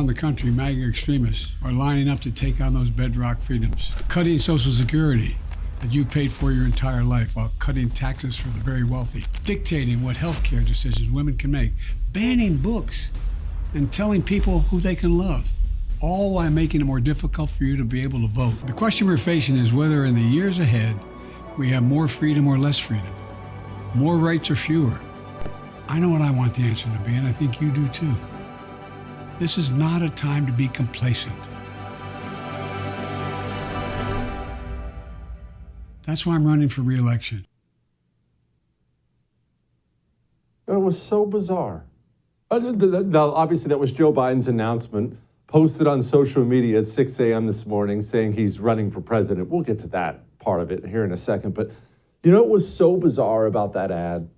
around the country, MAGA extremists are lining up to take on those bedrock freedoms. Cutting Social Security that you paid for your entire life while cutting taxes for the very wealthy. Dictating what health care decisions women can make. Banning books and telling people who they can love. All while making it more difficult for you to be able to vote. The question we're facing is whether in the years ahead we have more freedom or less freedom. More rights or fewer. I know what I want the answer to be, and I think you do too. This is not a time to be complacent. That's why I'm running for re-election. It was so bizarre. Now, obviously, that was Joe Biden's announcement, posted on social media at 6 a.m. this morning, saying he's running for president. We'll get to that part of it here in a second. But you know what was so bizarre about that ad?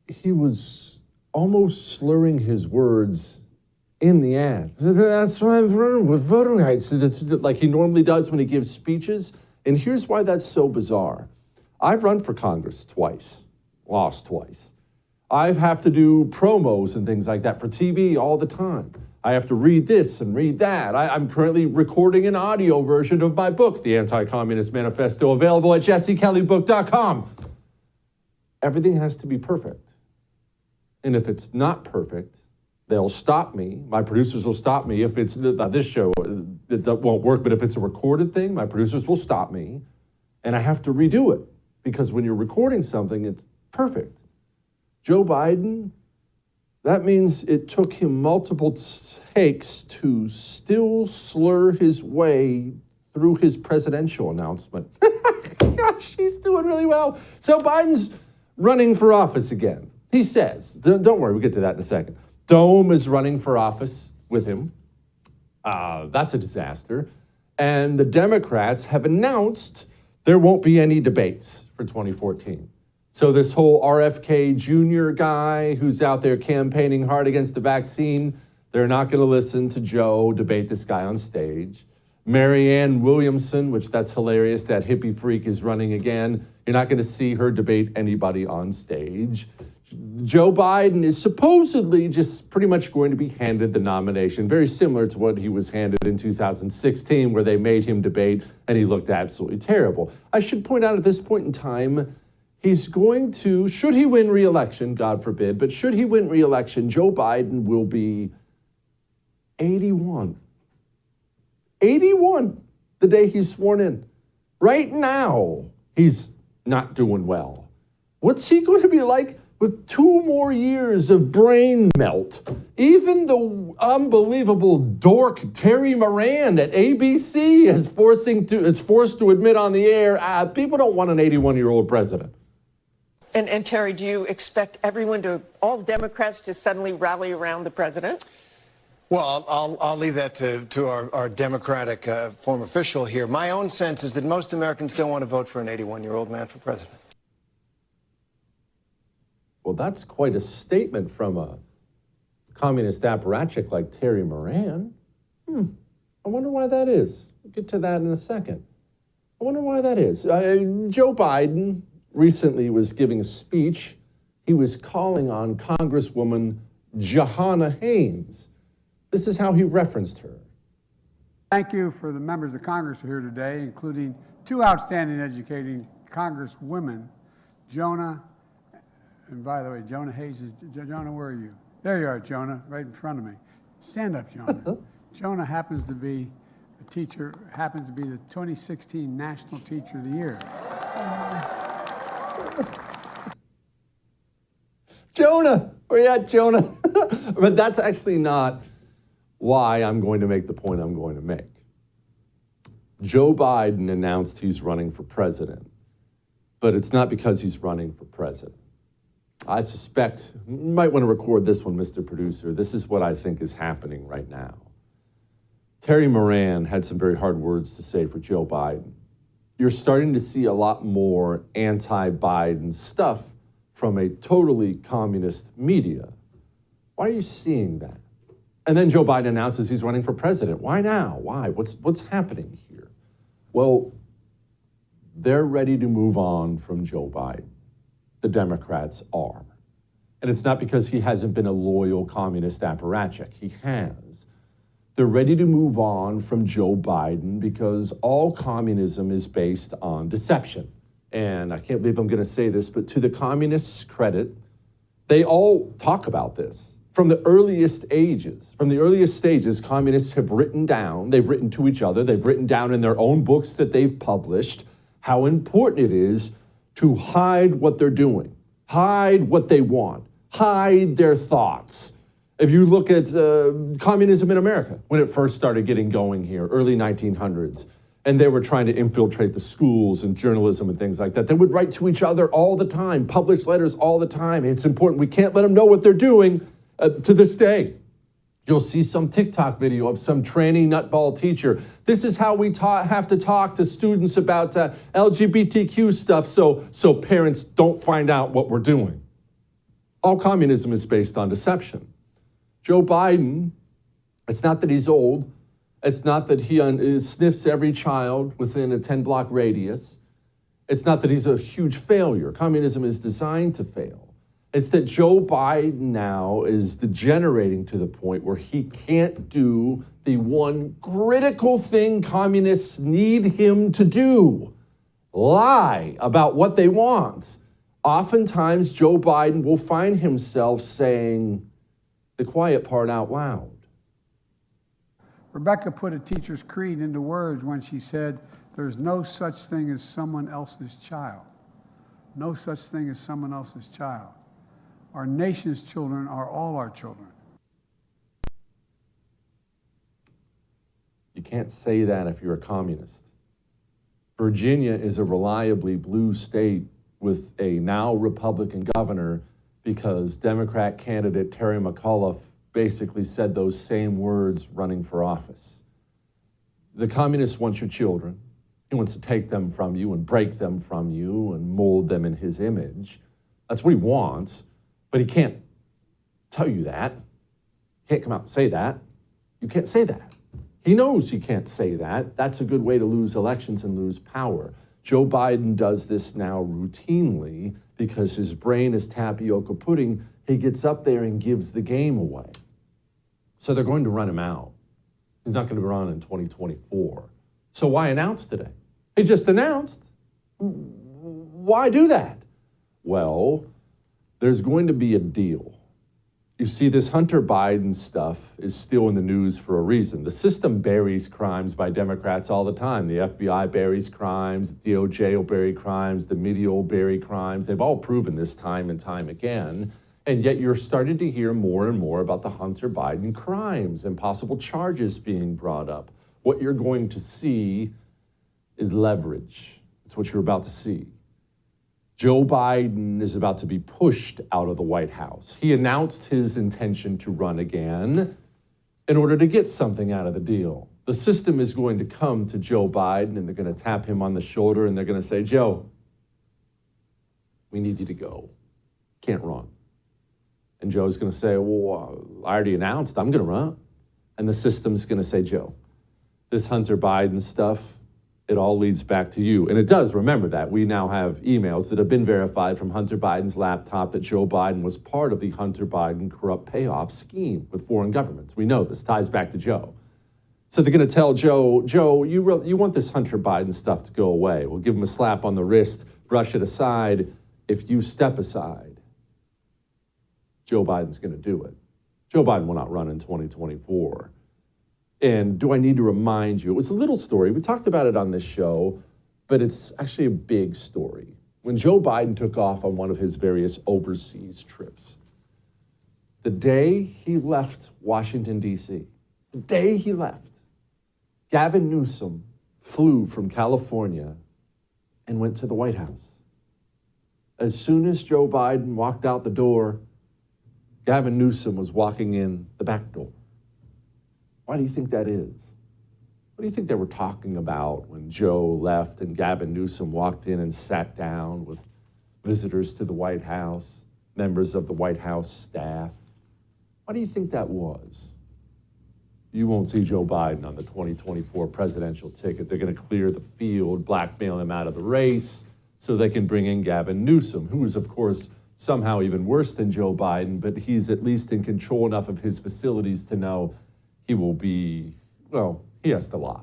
He was almost slurring his words in the ad. That's why I'm running with voting rights, like he normally does when he gives speeches. And here's why that's so bizarre. I've run for Congress twice, lost twice. I have to do promos and things like that for TV all the time. I have to read this and read that. I'm currently recording an audio version of my book, The Anti-Communist Manifesto, available at jessekellybook.com. Everything has to be perfect. And if it's not perfect, they'll stop me. My producers will stop me. If it's this show, it won't work, but if it's a recorded thing, my producers will stop me, and I have to redo it. Because when you're recording something, it's perfect. Joe Biden, that means it took him multiple takes to still slur his way through his presidential announcement. Gosh, he's doing really well. So Biden's running for office again. He says, don't worry, we'll get to that in a second. Dome is running for office with him. That's a disaster. And the Democrats have announced there won't be any debates for 2014. So this whole RFK Jr. guy who's out there campaigning hard against the vaccine, they're not going to listen to Joe debate this guy on stage. Marianne Williamson, which that's hilarious, that hippie freak is running again. You're not going to see her debate anybody on stage. Joe Biden is supposedly just pretty much going to be handed the nomination, very similar to what he was handed in 2016, where they made him debate and he looked absolutely terrible. I should point out at this point in time, he's going to, should he win re-election, God forbid, but should he win re-election, Joe Biden will be 81. 81 the day he's sworn in. Right now, he's not doing well. What's he going to be like with 2 more years of brain melt? Even the unbelievable dork Terry Moran at ABC is forced to admit on the air, people don't want an 81-year-old president. And Terry, do you expect all Democrats to suddenly rally around the president? Well, I'll leave that to our Democratic former official here. My own sense is that most Americans don't want to vote for an 81-year-old man for president. Well, that's quite a statement from a communist apparatchik like Terry Moran. I wonder why that is. We'll get to that in a second. I wonder why that is. Joe Biden recently was giving a speech. He was calling on Congresswoman Johanna Haynes. This is how he referenced her. Thank you for the members of Congress who are here today, including 2 outstanding educating Congresswomen, Jonah. And by the way, Jonah Hayes Jonah, where are you? There you are, Jonah, right in front of me. Stand up, Jonah. Jonah happens to be the 2016 National Teacher of the Year. Jonah, where you at, Jonah? But that's actually not why I'm going to make the point I'm going to make. Joe Biden announced he's running for president, but it's not because he's running for president. I suspect, you might want to record this one, Mr. Producer. This is what I think is happening right now. Terry Moran had some very hard words to say for Joe Biden. You're starting to see a lot more anti-Biden stuff from a totally communist media. Why are you seeing that? And then Joe Biden announces he's running for president. Why now? Why? What's happening here? Well, they're ready to move on from Joe Biden. The Democrats are. And it's not because he hasn't been a loyal communist apparatchik. He has. They're ready to move on from Joe Biden because all communism is based on deception. And I can't believe I'm going to say this, but to the communists' credit, they all talk about this. From the earliest stages, communists have written down, they've written to each other, they've written down in their own books that they've published how important it is to hide what they're doing, hide what they want, hide their thoughts. If you look at communism in America, when it first started getting going here, early 1900s, and they were trying to infiltrate the schools and journalism and things like that, they would write to each other all the time, publish letters all the time. It's important. We can't let them know what they're doing to this day. You'll see some TikTok video of some tranny nutball teacher. This is how we have to talk to students about LGBTQ stuff so parents don't find out what we're doing. All communism is based on deception. Joe Biden, it's not that he's old. It's not that he sniffs every child within a 10-block radius. It's not that he's a huge failure. Communism is designed to fail. It's that Joe Biden now is degenerating to the point where he can't do the one critical thing communists need him to do: lie about what they want. Oftentimes, Joe Biden will find himself saying the quiet part out loud. Rebecca put a teacher's creed into words when she said, "There's no such thing as someone else's child. No such thing as someone else's child. Our nation's children are all our children." You can't say that if you're a communist. Virginia is a reliably blue state with a now Republican governor because Democrat candidate Terry McAuliffe basically said those same words running for office. The communist wants your children. He wants to take them from you and break them from you and mold them in his image. That's what he wants, but he can't tell you that. He can't come out and say that. You can't say that. He knows you can't say that. That's a good way to lose elections and lose power. Joe Biden does this now routinely because his brain is tapioca pudding. He gets up there and gives the game away. So they're going to run him out. He's not going to run in 2024. So why announce today? He just announced. Why do that? Well, there's going to be a deal. You see, this Hunter Biden stuff is still in the news for a reason. The system buries crimes by Democrats all the time. The FBI buries crimes, the DOJ will bury crimes, the media will bury crimes. They've all proven this time and time again. And yet you're starting to hear more and more about the Hunter Biden crimes and possible charges being brought up. What you're going to see is leverage. It's what you're about to see. Joe Biden is about to be pushed out of the White House. He announced his intention to run again in order to get something out of the deal. The system is going to come to Joe Biden and they're going to tap him on the shoulder and they're going to say, "Joe, we need you to go. Can't run." And Joe's going to say, "Well, I already announced I'm going to run." And the system's going to say, "Joe, this Hunter Biden stuff, it all leads back to you." And it does. Remember that. We now have emails that have been verified from Hunter Biden's laptop that Joe Biden was part of the Hunter Biden corrupt payoff scheme with foreign governments. We know this ties back to Joe. So they're going to tell Joe, you want this Hunter Biden stuff to go away. We'll give him a slap on the wrist, brush it aside. If you step aside, Joe Biden's going to do it. Joe Biden will not run in 2024. And do I need to remind you? It was a little story. We talked about it on this show, but it's actually a big story. When Joe Biden took off on one of his various overseas trips, the day he left Washington, D.C., the day he left, Gavin Newsom flew from California and went to the White House. As soon as Joe Biden walked out the door, Gavin Newsom was walking in the back door. Why do you think that is? What do you think they were talking about when Joe left and Gavin Newsom walked in and sat down with visitors to the White House, members of the White House staff? Why do you think that was? You won't see Joe Biden on the 2024 presidential ticket. They're going to clear the field, blackmail him out of the race so they can bring in Gavin Newsom, who is, of course, somehow even worse than Joe Biden, but he's at least in control enough of his facilities to know he will be, well, he has to lie.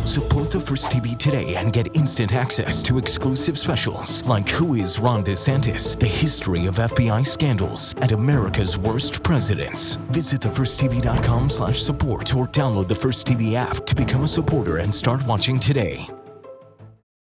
Support the First TV today and get instant access to exclusive specials like Who is Ron DeSantis, The History of FBI Scandals, and America's Worst Presidents. Visit thefirsttv.com/support or download the First TV app to become a supporter and start watching today.